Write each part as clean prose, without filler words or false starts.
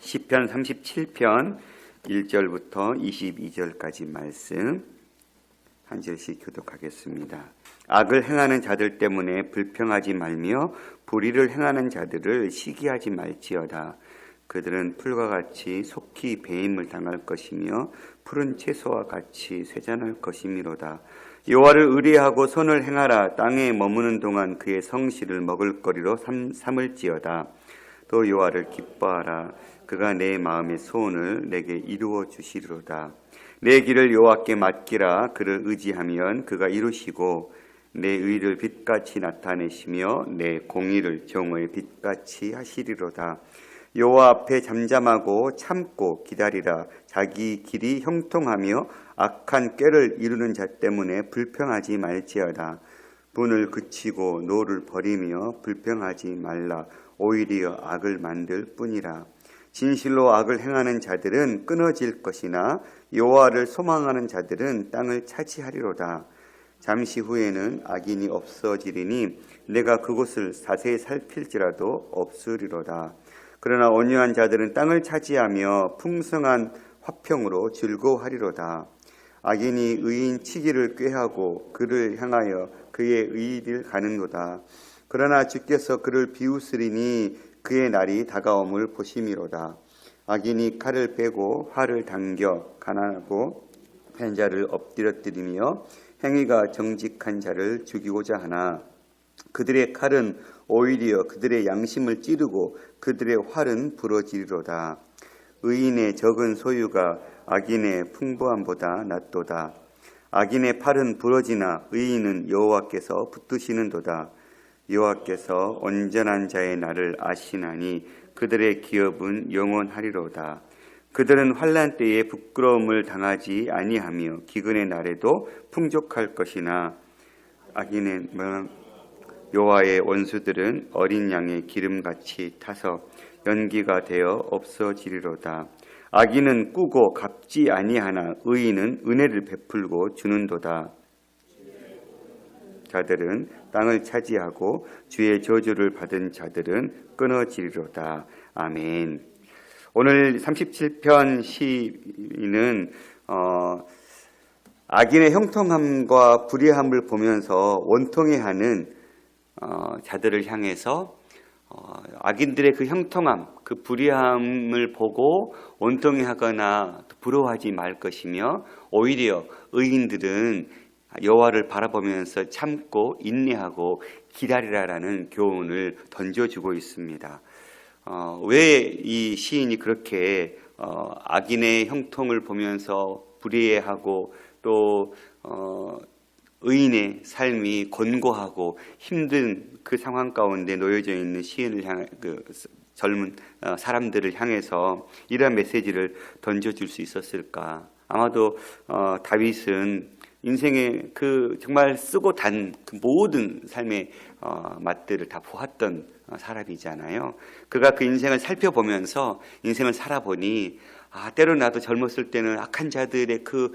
시편 37편 1절부터 22절까지 말씀 한 절씩 교독하겠습니다. 악을 행하는 자들 때문에 불평하지 말며 불의를 행하는 자들을 시기하지 말지어다. 그들은 풀과 같이 속히 배임을 당할 것이며 푸른 채소와 같이 쇠잔할 것이미로다. 여호와를 의뢰하고 선을 행하라. 땅에 머무는 동안 그의 성실을 먹을거리로 삼을지어다. 또 여호와를 기뻐하라. 그가 내 마음의 소원을 내게 이루어 주시리로다. 내 길을 여호와께 맡기라. 그를 의지하면 그가 이루시고 내 의를 빛같이 나타내시며 내 공의를 정오의 빛같이 하시리로다. 여호와 앞에 잠잠하고 참고 기다리라. 자기 길이 형통하며 악한 꾀를 이루는 자 때문에 불평하지 말지어다. 분을 그치고 노를 버리며 불평하지 말라. 오히려 악을 만들 뿐이라. 진실로 악을 행하는 자들은 끊어질 것이나 여호와를 소망하는 자들은 땅을 차지하리로다. 잠시 후에는 악인이 없어지리니 내가 그곳을 자세히 살필지라도 없으리로다. 그러나 온유한 자들은 땅을 차지하며 풍성한 화평으로 즐거워하리로다. 악인이 의인 치기를 꾀하고 그를 향하여 그의 의를 가는도다. 그러나 주께서 그를 비웃으리니 그의 날이 다가옴을 보심이로다. 악인이 칼을 빼고 활을 당겨 가난하고 한 자를 엎드려뜨리며 행위가 정직한 자를 죽이고자 하나 그들의 칼은 오히려 그들의 양심을 찌르고 그들의 활은 부러지리로다. 의인의 적은 소유가 악인의 풍부함보다 낫도다. 악인의 팔은 부러지나 의인은 여호와께서 붙드시는도다. 여호와께서 온전한 자의 날을 아시나니 그들의 기업은 영원하리로다. 그들은 환난 때에 부끄러움을 당하지 아니하며 기근의 날에도 풍족할 것이나 악인의 여호와의 원수들은 어린 양의 기름같이 타서 연기가 되어 없어지리로다. 악인은 꾸고 갚지 아니하나 의인은 은혜를 베풀고 주는도다. 자들은 땅을 차지하고 주의 저주를 받은 자들은 끊어지리로다. 아멘. 오늘 37편 시인은 악인의 형통함과 불의함을 보면서 원통해하는 자들을 향해서 악인들의 그 형통함, 그 불의함을 보고 원통해하거나 부러워하지 말 것이며 오히려 의인들은 여호와를 바라보면서 참고 인내하고 기다리라라는 교훈을 던져주고 있습니다. 왜 이 시인이 그렇게 악인의 형통을 보면서 불의해하고 또 의인의 삶이 곤고하고 힘든 그 상황 가운데 놓여져 있는 시인을 향해 젊은 사람들을 향해서 이러한 메시지를 던져줄 수 있었을까? 아마도 다윗은 인생의 그 정말 쓰고 단 그 모든 삶의 맛들을 다 보았던 사람이잖아요. 그가 그 인생을 살펴보면서 인생을 살아보니 때로 나도 젊었을 때는 악한 자들의 그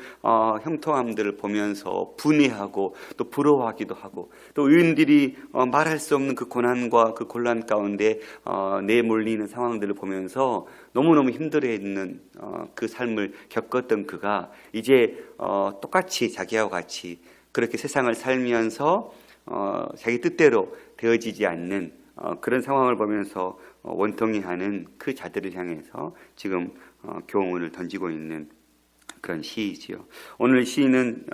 형통함들을 보면서 분해하고 또 부러워하기도 하고 또 의인들이 말할 수 없는 그 고난과 그 곤란 가운데 내몰리는 상황들을 보면서 너무너무 힘들어했는 그 삶을 겪었던 그가 이제 똑같이 자기와 같이 그렇게 세상을 살면서 자기 뜻대로 되어지지 않는 그런 상황을 보면서 원통해하는 그 자들을 향해서 지금 교훈을 던지고 있는 그런 시이지요. 오늘 시인은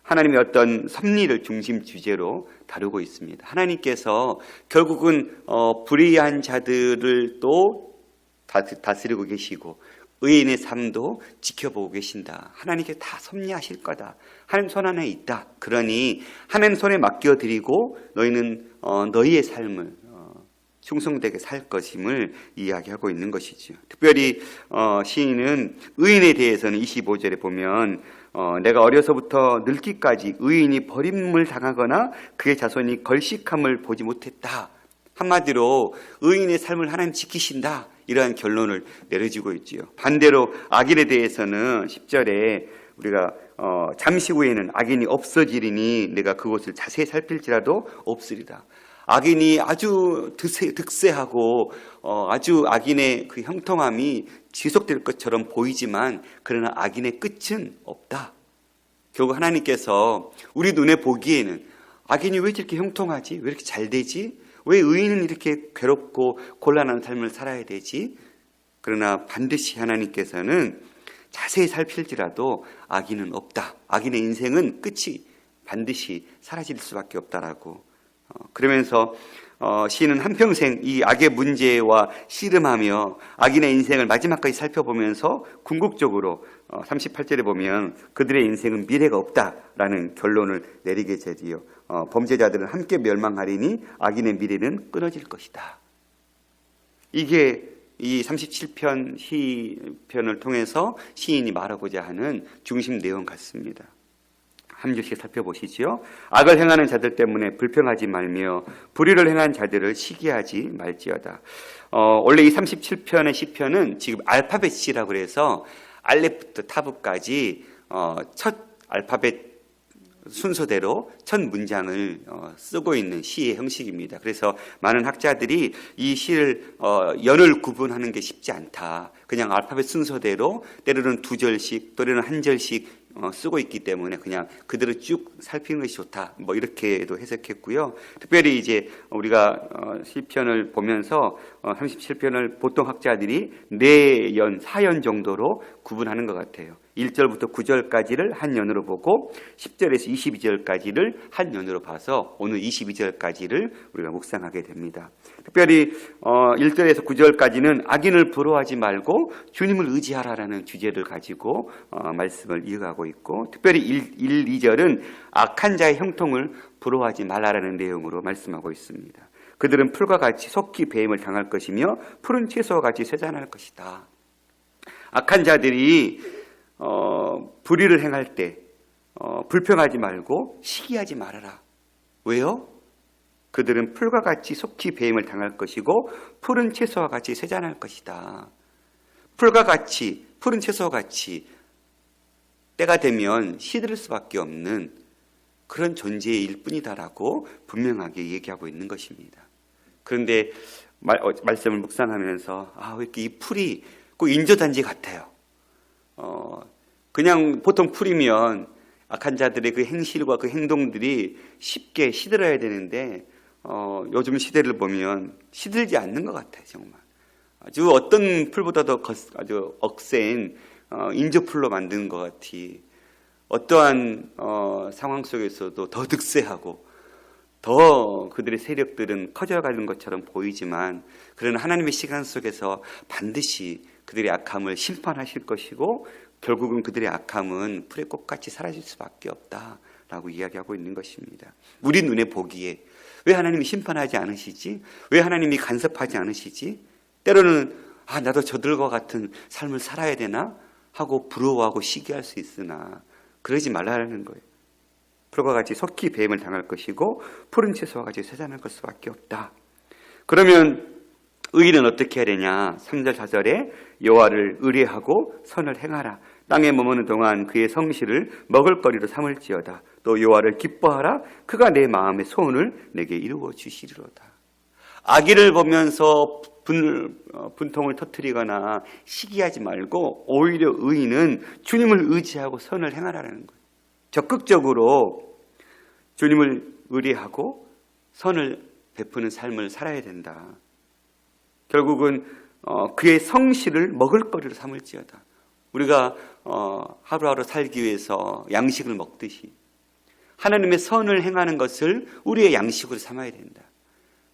하나님의 어떤 섭리를 중심 주제로 다루고 있습니다. 하나님께서 결국은 불의한 자들을 또 다스리고 계시고 의인의 삶도 지켜보고 계신다. 하나님께 다 섭리하실 거다. 하나님 손 안에 있다. 그러니 하나님 손에 맡겨드리고 너희는 너희의 삶을 충성되게 살 것임을 이야기하고 있는 것이죠. 특별히 시인은 의인에 대해서는 25절에 보면 내가 어려서부터 늙기까지 의인이 버림을 당하거나 그의 자손이 걸식함을 보지 못했다. 한마디로 의인의 삶을 하나님 지키신다. 이러한 결론을 내려주고 있지요. 반대로 악인에 대해서는 10절에 우리가 잠시 후에는 악인이 없어지리니 내가 그곳을 자세히 살필지라도 없으리라. 악인이 아주 득세하고 아주 악인의 그 형통함이 지속될 것처럼 보이지만 그러나 악인의 끝은 없다. 결국 하나님께서 우리 눈에 보기에는 악인이 왜 이렇게 형통하지? 왜 이렇게 잘 되지? 왜 의인은 이렇게 괴롭고 곤란한 삶을 살아야 되지? 그러나 반드시 하나님께서는 자세히 살필지라도 악인은 없다. 악인의 인생은 끝이 반드시 사라질 수밖에 없다라고. 그러면서 시인은 한평생 이 악의 문제와 씨름하며 악인의 인생을 마지막까지 살펴보면서 궁극적으로 38절에 보면 그들의 인생은 미래가 없다라는 결론을 내리게 되지요. 범죄자들은 함께 멸망하리니 악인의 미래는 끊어질 것이다. 이게 이 37편 시편을 통해서 시인이 말하고자 하는 중심 내용 같습니다. 한 절씩 살펴보시죠. 악을 행하는 자들 때문에 불평하지 말며 불의를 행한 자들을 시기하지 말지어다. 원래 이 37편의 시편은 지금 알파벳 시라고 그래서 알렙부터 타브까지 첫 알파벳 순서대로 첫 문장을 쓰고 있는 시의 형식입니다. 그래서 많은 학자들이 이 시를 연을 구분하는 게 쉽지 않다. 그냥 알파벳 순서대로 때로는 두 절씩 또는 한 절씩 쓰고 있기 때문에 그냥 그대로 쭉 살피는 것이 좋다. 뭐 이렇게도 해석했고요. 특별히 이제 우리가 시편을 보면서 37편을 보통 학자들이 4연, 4연 정도로 구분하는 것 같아요. 1절부터 9절까지를 한 연으로 보고 10절에서 22절까지를 한 연으로 봐서 오늘 22절까지를 우리가 묵상하게 됩니다. 특별히 1절에서 9절까지는 악인을 부러워하지 말고 주님을 의지하라라는 주제를 가지고 말씀을 이어가고 있고, 특별히 1, 2절은 악한 자의 형통을 부러워하지 말라라는 내용으로 말씀하고 있습니다. 그들은 풀과 같이 속히 배임을 당할 것이며 푸른 채소와 같이 쇠잔할 것이다. 악한 자들이 불의를 행할 때 불평하지 말고 시기하지 말아라. 왜요? 그들은 풀과 같이 속히 배임을 당할 것이고 푸른 채소와 같이 쇠잔할 것이다. 풀과 같이, 푸른 채소와 같이 때가 되면 시들 수밖에 없는 그런 존재일 뿐이다라고 분명하게 얘기하고 있는 것입니다. 그런데 말씀을 묵상하면서 왜 이렇게 이 풀이 꼭 인조단지 같아요. 그냥 보통 풀이면 악한 자들의 그 행실과 그 행동들이 쉽게 시들어야 되는데 요즘 시대를 보면 시들지 않는 것 같아요. 정말 아주 어떤 풀보다도 아주 억센 인조풀로 만드는 것 같이 어떠한 상황 속에서도 더 득세하고 더 그들의 세력들은 커져가는 것처럼 보이지만 그러나 하나님의 시간 속에서 반드시 그들의 악함을 심판하실 것이고 결국은 그들의 악함은 풀의 꽃같이 사라질 수밖에 없다라고 이야기하고 있는 것입니다. 우리 눈에 보기에 왜 하나님이 심판하지 않으시지? 왜 하나님이 간섭하지 않으시지? 때로는 나도 저들과 같은 삶을 살아야 되나? 하고 부러워하고 시기할 수 있으나 그러지 말라는 거예요. 풀과 같이 속히 배임을 당할 것이고 푸른 채소와 같이 쇠잔할 수밖에 없다. 그러면 의인은 어떻게 해야 되냐? 3절 4절에 여호와를 의뢰하고 선을 행하라. 땅에 머무는 동안 그의 성실을 먹을거리로 삼을지어다. 또 여호와를 기뻐하라. 그가 내 마음의 소원을 내게 이루어 주시리로다. 악인을 보면서 분통을 터뜨리거나 시기하지 말고 오히려 의인은 주님을 의지하고 선을 행하라는 거예요. 적극적으로 주님을 의뢰하고 선을 베푸는 삶을 살아야 된다. 결국은 그의 성실을 먹을거리로 삼을지어다. 우리가 하루하루 살기 위해서 양식을 먹듯이 하나님의 선을 행하는 것을 우리의 양식으로 삼아야 된다.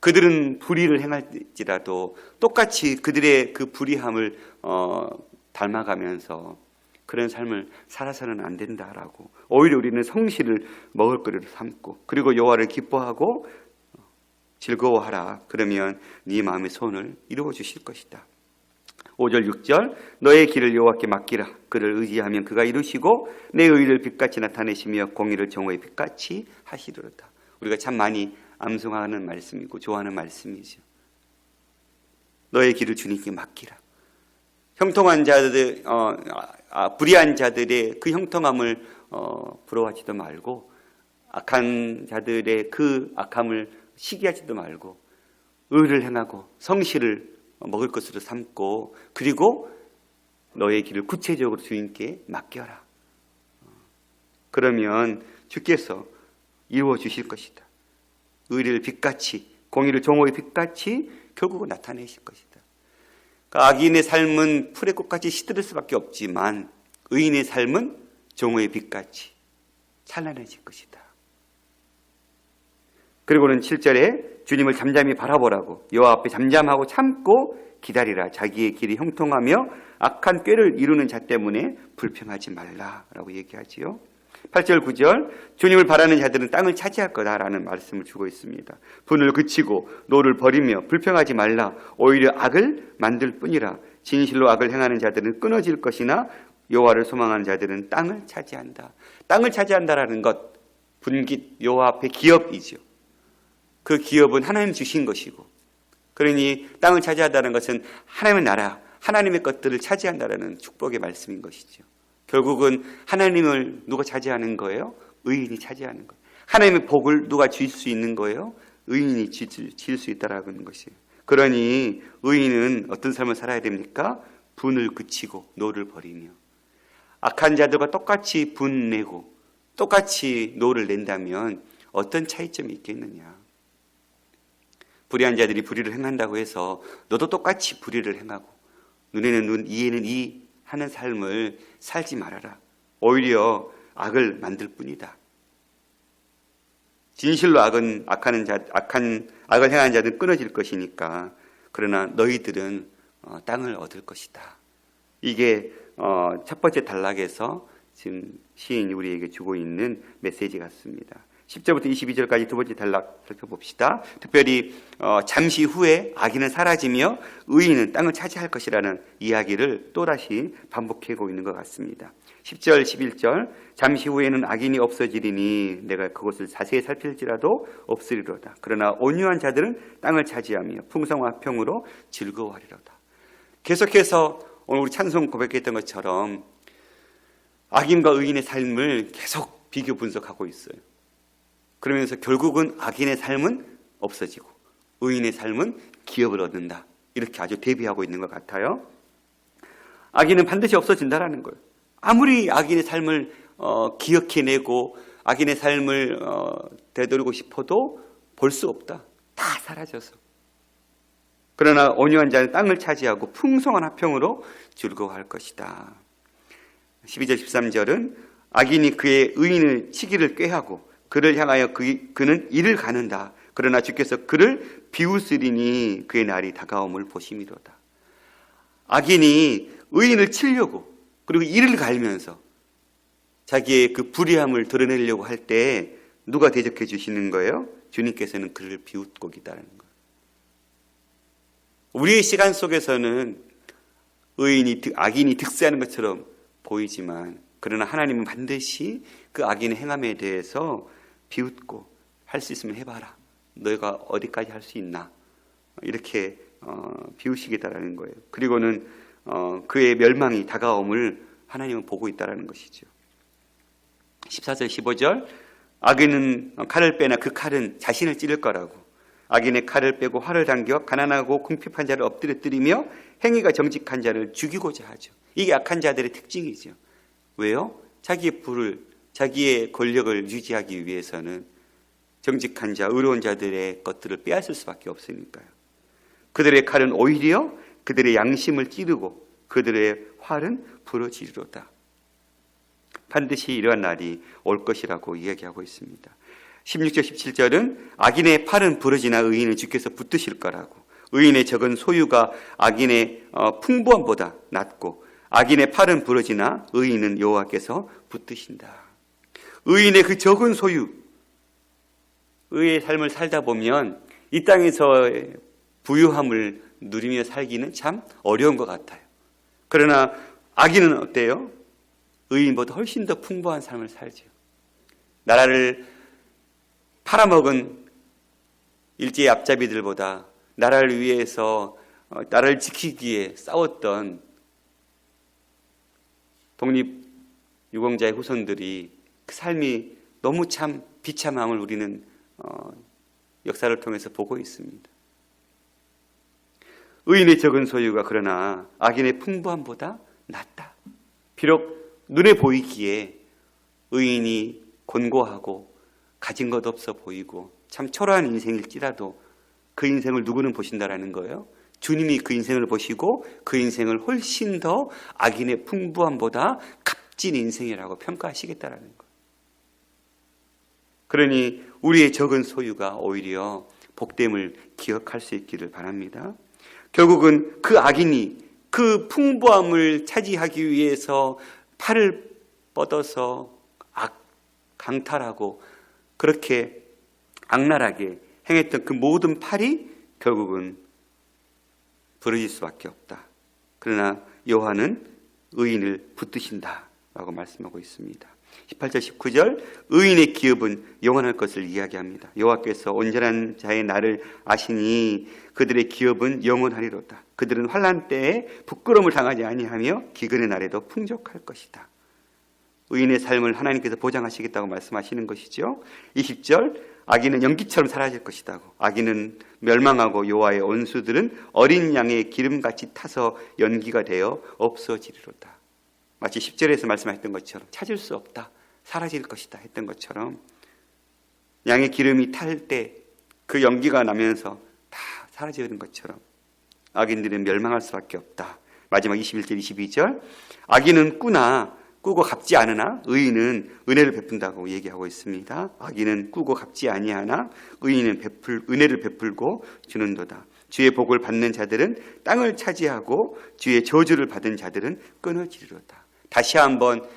그들은 불의를 행할지라도 똑같이 그들의 그 불의함을 닮아가면서 그런 삶을 살아서는 안 된다라고. 오히려 우리는 성실을 먹을거리로 삼고 그리고 여호와를 기뻐하고 즐거워하라. 그러면 네 마음의 소원을 이루어 주실 것이다. 5절 6절 너의 길을 여호와께 맡기라. 그를 의지하면 그가 이루시고 내 의를 빛같이 나타내시며 공의를 정오의 빛같이 하시리로다. 우리가 참 많이 암송하는 말씀이고 좋아하는 말씀이죠. 너의 길을 주님께 맡기라. 형통한 자들, 불의한 자들의 그 형통함을 부러워하지도 말고 악한 자들의 그 악함을 시기하지도 말고 의를 행하고 성실을 먹을 것으로 삼고 그리고 너의 길을 구체적으로 주님께 맡겨라. 그러면 주께서 이루어 주실 것이다. 의리를 빛같이, 공의를 종호의 빛같이 결국은 나타내실 것이다. 그러니까 악인의 삶은 풀의 꽃같이 시들을 수밖에 없지만 의인의 삶은 종호의 빛같이 찬란해질 것이다. 그리고는 7절에 주님을 잠잠히 바라보라고, 여호와 앞에 잠잠하고 참고 기다리라. 자기의 길이 형통하며 악한 꾀를 이루는 자 때문에 불평하지 말라라고 얘기하지요. 8절 9절 주님을 바라는 자들은 땅을 차지할 거다라는 말씀을 주고 있습니다. 분을 그치고 노를 버리며 불평하지 말라. 오히려 악을 만들 뿐이라. 진실로 악을 행하는 자들은 끊어질 것이나 여호와를 소망하는 자들은 땅을 차지한다. 땅을 차지한다라는 것, 분깃 여호와 앞에 기업이죠. 그 기업은 하나님 주신 것이고, 그러니 땅을 차지한다는 것은 하나님의 나라, 하나님의 것들을 차지한다라는 축복의 말씀인 것이죠. 결국은 하나님을 누가 차지하는 거예요? 의인이 차지하는 거예요. 하나님의 복을 누가 줄 수 있는 거예요? 의인이 질 수 있다라는 것이에요. 그러니 의인은 어떤 삶을 살아야 됩니까? 분을 그치고 노를 버리며. 악한 자들과 똑같이 분 내고 똑같이 노를 낸다면 어떤 차이점이 있겠느냐. 불의한 자들이 불의를 행한다고 해서 너도 똑같이 불의를 행하고 눈에는 눈, 이에는 이 하는 삶을 살지 말아라. 오히려 악을 만들 뿐이다. 진실로 악을 행하는 자들은 끊어질 것이니까. 그러나 너희들은 땅을 얻을 것이다. 이게 첫 번째 단락에서 지금 시인이 우리에게 주고 있는 메시지 같습니다. 10절부터 22절까지 두 번째 단락 살펴봅시다. 특별히 잠시 후에 악인은 사라지며 의인은 땅을 차지할 것이라는 이야기를 또다시 반복하고 있는 것 같습니다. 10절 11절 잠시 후에는 악인이 없어지리니 내가 그것을 자세히 살필지라도 없으리로다. 그러나 온유한 자들은 땅을 차지하며 풍성한 평으로 즐거워하리로다. 계속해서 오늘 우리 찬송 고백했던 것처럼 악인과 의인의 삶을 계속 비교 분석하고 있어요. 그러면서 결국은 악인의 삶은 없어지고 의인의 삶은 기업을 얻는다. 이렇게 아주 대비하고 있는 것 같아요. 악인은 반드시 없어진다라는 거예요. 아무리 악인의 삶을 기억해내고 악인의 삶을 되돌리고 싶어도 볼 수 없다. 다 사라져서. 그러나 온유한 자는 땅을 차지하고 풍성한 화평으로 즐거워할 것이다. 12절 13절은 악인이 그의 의인의 시기를 꾀하고 그를 향하여 그는 이를 가는다. 그러나 주께서 그를 비웃으리니 그의 날이 다가옴을 보심이로다. 악인이 의인을 치려고 그리고 이를 갈면서 자기의 그 불의함을 드러내려고 할 때 누가 대적해 주시는 거예요? 주님께서는 그를 비웃고 기다리는 거예요. 우리의 시간 속에서는 악인이 득세하는 것처럼 보이지만 그러나 하나님은 반드시 그 악인의 행함에 대해서 비웃고 할 수 있으면 해봐라. 너희가 어디까지 할 수 있나? 이렇게 비우시겠다라는 거예요. 그리고는 그의 멸망이 다가옴을 하나님은 보고 있다라는 것이죠. 14절 15절 악인은 칼을 빼나 그 칼은 자신을 찌를 거라고. 악인의 칼을 빼고 활을 당겨 가난하고 궁핍한 자를 엎드려뜨리며 행위가 정직한 자를 죽이고자 하죠. 이게 악한 자들의 특징이죠. 왜요? 자기의 권력을 유지하기 위해서는 정직한 자, 의로운 자들의 것들을 빼앗을 수밖에 없으니까요. 그들의 칼은 오히려 그들의 양심을 찌르고 그들의 활은 부러지리로다. 반드시 이러한 날이 올 것이라고 이야기하고 있습니다. 16절 17절은 악인의 팔은 부러지나 의인은 주께서 붙드실 거라고. 의인의 적은 소유가 악인의 풍부함보다 낫고 악인의 팔은 부러지나 의인은 여호와께서 붙드신다. 의인의 그 적은 소유, 의의 삶을 살다 보면 이 땅에서 부유함을 누리며 살기는 참 어려운 것 같아요. 그러나 악인은 어때요? 의인보다 훨씬 더 풍부한 삶을 살죠. 나라를 팔아먹은 일제의 앞잡이들보다 나라를 위해서 나라를 지키기 위해 싸웠던 독립유공자의 후손들이 그 삶이 너무 참 비참함을 우리는 역사를 통해서 보고 있습니다. 의인의 적은 소유가 그러나 악인의 풍부함보다 낫다. 비록 눈에 보이기에 의인이 곤고하고 가진 것 없어 보이고 참 초라한 인생일지라도 그 인생을 누구는 보신다라는 거예요. 주님이 그 인생을 보시고 그 인생을 훨씬 더 악인의 풍부함보다 값진 인생이라고 평가하시겠다라는 거예요. 그러니 우리의 적은 소유가 오히려 복됨을 기억할 수 있기를 바랍니다. 결국은 그 악인이 그 풍부함을 차지하기 위해서 팔을 뻗어서 강탈하고 그렇게 악랄하게 행했던 그 모든 팔이 결국은 부러질 수밖에 없다. 그러나 여호와는 의인을 붙드신다라고 말씀하고 있습니다. 18절 19절 의인의 기업은 영원할 것을 이야기합니다. 여호와께서 온전한 자의 날을 아시니 그들의 기업은 영원하리로다. 그들은 환난 때에 부끄러움을 당하지 아니하며 기근의 날에도 풍족할 것이다. 의인의 삶을 하나님께서 보장하시겠다고 말씀하시는 것이죠. 20절 악인은 연기처럼 사라질 것이다고. 악인은 멸망하고 여호와의 원수들은 어린 양의 기름같이 타서 연기가 되어 없어지리로다. 마치 10절에서 말씀하셨던 것처럼 찾을 수 없다, 사라질 것이다 했던 것처럼 양의 기름이 탈 때 그 연기가 나면서 다 사라지는 것처럼 악인들은 멸망할 수밖에 없다. 마지막 21절 22절 악인은 꾸고 갚지 않으나 의인은 은혜를 베푼다고 얘기하고 있습니다. 악인은 꾸고 갚지 아니하나 의인은 은혜를 베풀고 주는도다. 주의 복을 받는 자들은 땅을 차지하고 주의 저주를 받은 자들은 끊어지리로다. 다시 한번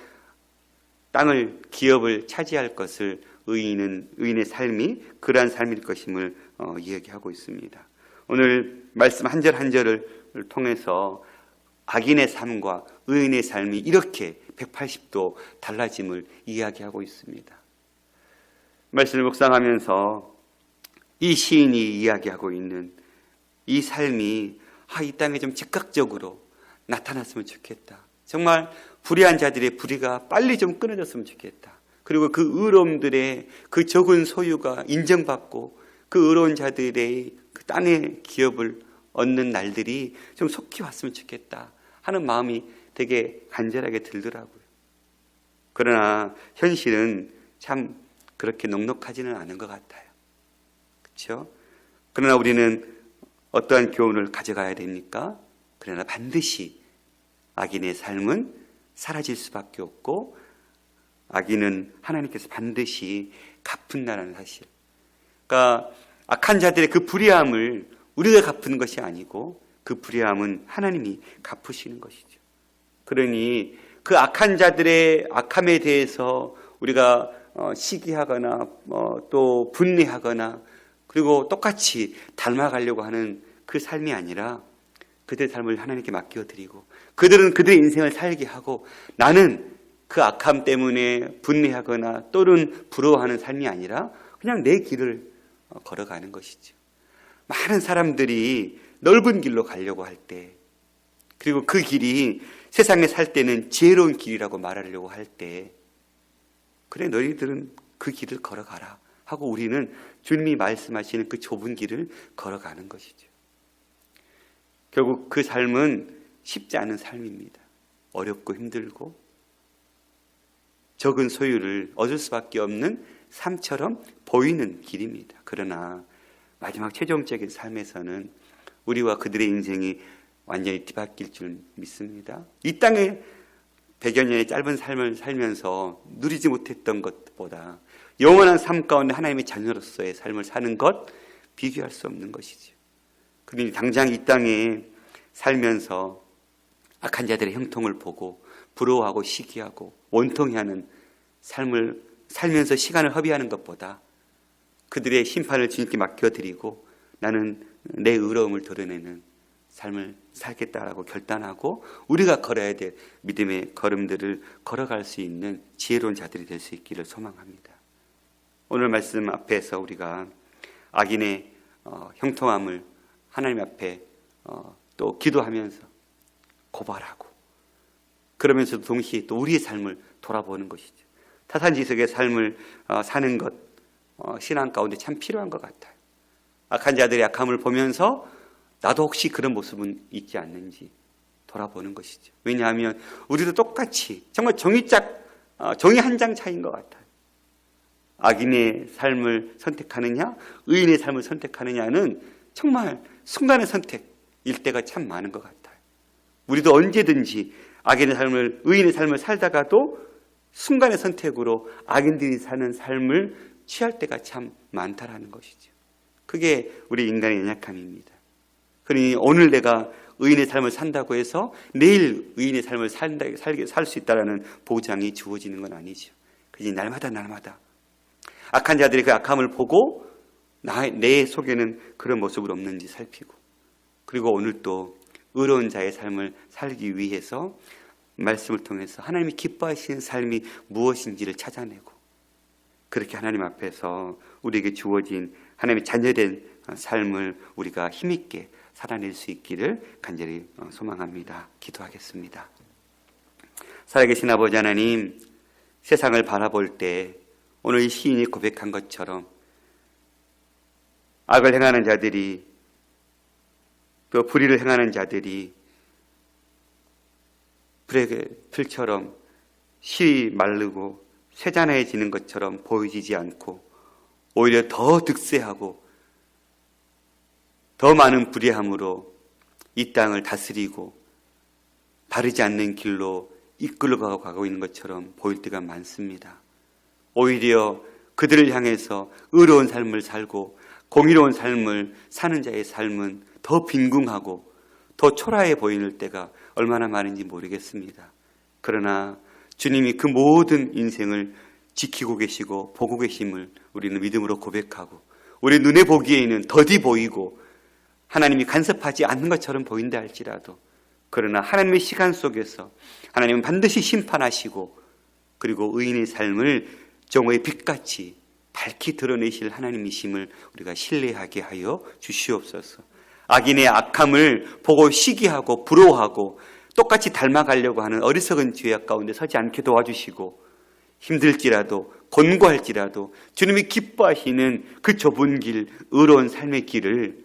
기업을 차지할 것을 의인의 삶이 그러한 삶일 것임을 이야기하고 있습니다. 오늘 말씀 한 절 한 절을 통해서 악인의 삶과 의인의 삶이 이렇게 180도 달라짐을 이야기하고 있습니다. 말씀을 묵상하면서 이 시인이 이야기하고 있는 이 삶이 이 땅에 좀 즉각적으로 나타났으면 좋겠다. 정말 불의한 자들의 불의가 빨리 좀 끊어졌으면 좋겠다. 그리고 그 의로움들의 그 적은 소유가 인정받고 그 의로운 자들의 그 땅의 기업을 얻는 날들이 좀 속히 왔으면 좋겠다 하는 마음이 되게 간절하게 들더라고요. 그러나 현실은 참 그렇게 넉넉하지는 않은 것 같아요. 그렇죠? 그러나 우리는 어떠한 교훈을 가져가야 됩니까? 그러나 반드시 악인의 삶은 사라질 수밖에 없고 악인은 하나님께서 반드시 갚은다는 사실. 그러니까 악한 자들의 그 불의함을 우리가 갚는 것이 아니고 그 불의함은 하나님이 갚으시는 것이죠. 그러니 그 악한 자들의 악함에 대해서 우리가 시기하거나 또 분리하거나 그리고 똑같이 닮아가려고 하는 그 삶이 아니라 그들의 삶을 하나님께 맡겨드리고 그들은 그들의 인생을 살게 하고 나는 그 악함 때문에 분리하거나 또는 부러워하는 삶이 아니라 그냥 내 길을 걸어가는 것이죠. 많은 사람들이 넓은 길로 가려고 할 때 그리고 그 길이 세상에 살 때는 지혜로운 길이라고 말하려고 할 때 그래 너희들은 그 길을 걸어가라 하고 우리는 주님이 말씀하시는 그 좁은 길을 걸어가는 것이죠. 결국 그 삶은 쉽지 않은 삶입니다. 어렵고 힘들고 적은 소유를 얻을 수밖에 없는 삶처럼 보이는 길입니다. 그러나 마지막 최종적인 삶에서는 우리와 그들의 인생이 완전히 뒤바뀔 줄 믿습니다. 이 땅에 100여 년의 짧은 삶을 살면서 누리지 못했던 것보다 영원한 삶 가운데 하나님의 자녀로서의 삶을 사는 것 비교할 수 없는 것이죠. 그러니 당장 이 땅에 살면서 악한 자들의 형통을 보고 부러워하고 시기하고 원통해하는 삶을 살면서 시간을 허비하는 것보다 그들의 심판을 주님께 맡겨드리고 나는 내 의로움을 드러내는 삶을 살겠다라고 결단하고 우리가 걸어야 될 믿음의 걸음들을 걸어갈 수 있는 지혜로운 자들이 될 수 있기를 소망합니다. 오늘 말씀 앞에서 우리가 악인의 형통함을 하나님 앞에 또 기도하면서 고발하고 그러면서도 동시에 또 우리의 삶을 돌아보는 것이죠. 타산지석의 삶을 사는 것 신앙 가운데 참 필요한 것 같아요. 악한 자들의 악함을 보면서 나도 혹시 그런 모습은 있지 않는지 돌아보는 것이죠. 왜냐하면 우리도 똑같이 정말 종이 한 장 차이인 것 같아요. 악인의 삶을 선택하느냐, 의인의 삶을 선택하느냐는 정말 순간의 선택일 때가 참 많은 것 같아요. 우리도 언제든지 의인의 삶을 살다가도 순간의 선택으로 악인들이 사는 삶을 취할 때가 참 많다라는 것이죠. 그게 우리 인간의 연약함입니다. 그러니 오늘 내가 의인의 삶을 산다고 해서 내일 의인의 삶을 살 수 있다는 보장이 주어지는 건 아니죠. 그지 날마다 악한 자들이 그 악함을 보고 내 속에는 그런 모습은 없는지 살피고, 그리고 오늘 또 의로운 자의 삶을 살기 위해서 말씀을 통해서 하나님이 기뻐하시는 삶이 무엇인지를 찾아내고, 그렇게 하나님 앞에서 우리에게 주어진 하나님의 자녀된 삶을 우리가 힘있게 살아낼 수 있기를 간절히 소망합니다. 기도하겠습니다. 살아계신 아버지 하나님, 세상을 바라볼 때 오늘 이 시인이 고백한 것처럼 악을 행하는 자들이, 또 불의를 행하는 자들이 불의 풀처럼 실이 마르고 쇠잔해지는 것처럼 보이지 않고 오히려 더 득세하고 더 많은 불의함으로 이 땅을 다스리고 바르지 않는 길로 이끌어 가고 있는 것처럼 보일 때가 많습니다. 오히려 그들을 향해서 의로운 삶을 살고 공의로운 삶을 사는 자의 삶은 더 빈궁하고 더 초라해 보이는 때가 얼마나 많은지 모르겠습니다. 그러나 주님이 그 모든 인생을 지키고 계시고 보고 계심을 우리는 믿음으로 고백하고, 우리 눈에 보기에는 더디 보이고 하나님이 간섭하지 않는 것처럼 보인다 할지라도, 그러나 하나님의 시간 속에서 하나님은 반드시 심판하시고, 그리고 의인의 삶을 정오의 빛같이 밝히 드러내실 하나님이심을 우리가 신뢰하게 하여 주시옵소서. 악인의 악함을 보고 시기하고 부러워하고 똑같이 닮아가려고 하는 어리석은 죄악 가운데 서지 않게 도와주시고, 힘들지라도 곤고할지라도 주님이 기뻐하시는 그 좁은 길, 의로운 삶의 길을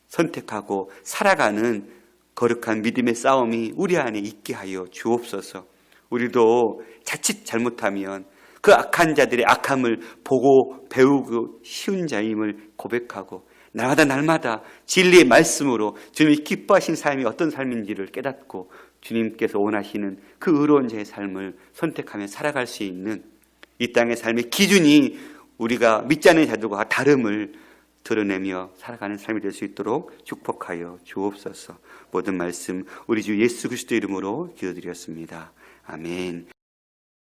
선택하고 살아가는 거룩한 믿음의 싸움이 우리 안에 있게 하여 주옵소서. 우리도 자칫 잘못하면 그 악한 자들의 악함을 보고 배우고 쉬운 자임을 고백하고, 날마다 진리의 말씀으로 주님이 기뻐하신 삶이 어떤 삶인지를 깨닫고 주님께서 원하시는 그 의로운 자의 삶을 선택하며 살아갈 수 있는 이 땅의 삶의 기준이 우리가 믿지 않는 자들과 다름을 드러내며 살아가는 삶이 될 수 있도록 축복하여 주옵소서. 모든 말씀 우리 주 예수 그리스도 이름으로 기도드렸습니다. 아멘.